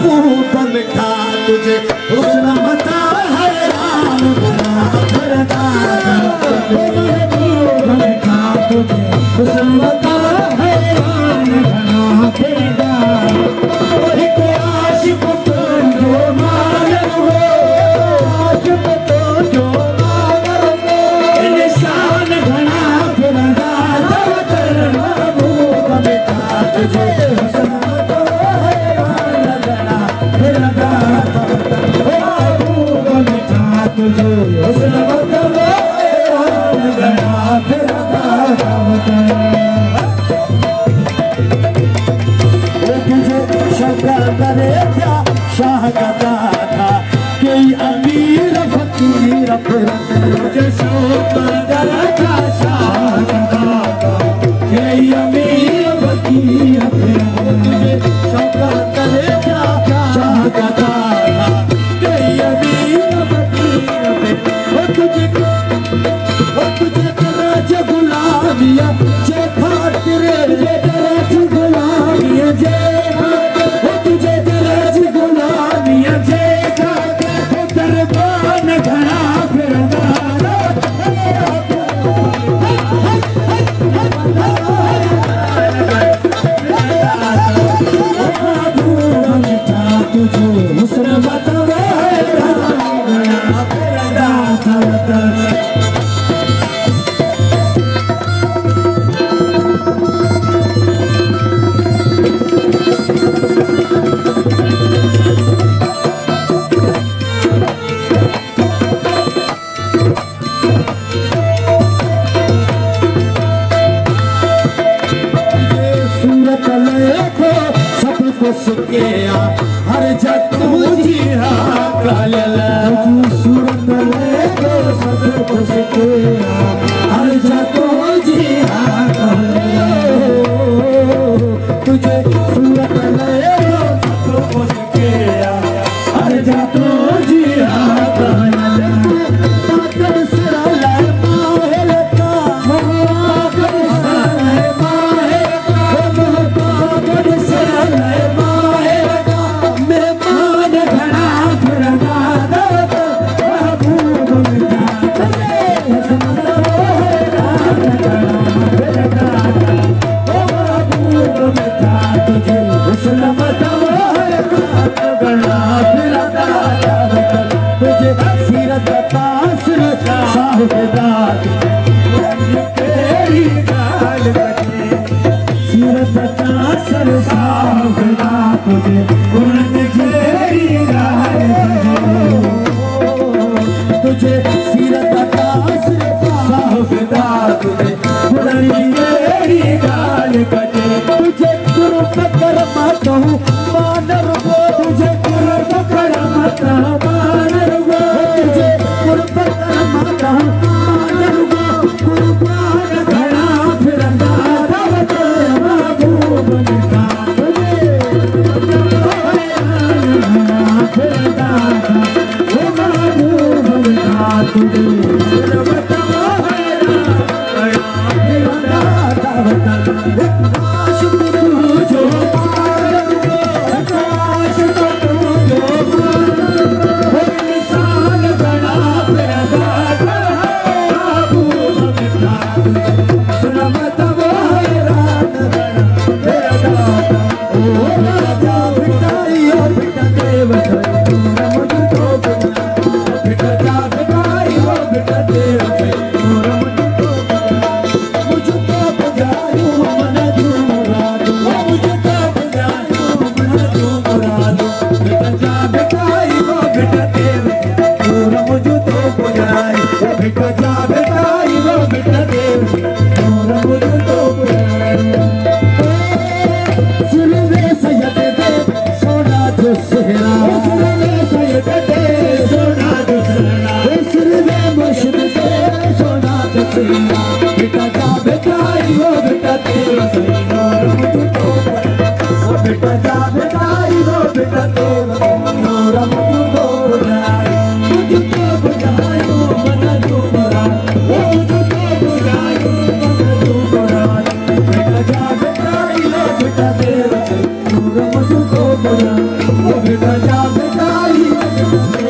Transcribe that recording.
महबूबन का तुझे हुस्न बता हैरान बना फिरदा महबूबन का तुझे हुस्न बता हैरान बना फिरदा एक आशिक तो जो मालूम हो आशिक तो जो मालूम हो इंसान घना फिरदा दर महबूबन का तुझे हुस्न बता हैरान बना फिरदा महबूबन का तुझे हुस्न बता हैरान बना फिरदा करे क्या शाह का दादा कोई अमीर फकीर फिर मुझे शौक करे क्या शाह का दादा कोई अमीर फकीर फिर मुझे शौक करे क्या शाह का दादा कोई अमीर फकीर फिर तुझे कराच गुलाबिया जे खातिर जे कराच गुलाबिया जे हर जतू जी काल सूरत लेके सब कुछ के हर जतू जी तुझे सूरत लेके सब कुछ के हर जतू जी तुझे सीरत आकाश साहबदा तुझे पुरानी मेरी गाल कटे तुझे कुर्ब करमाता हूँ मानर वो तुझे कुर्ब करमाता मानर वो तुझे कुर्ब करमाता हूँ मानर वो कुर्बान घड़ा फिरदा दावत महबूबन का तुझे फिरदा बेटा तेरा वो भी न जागताई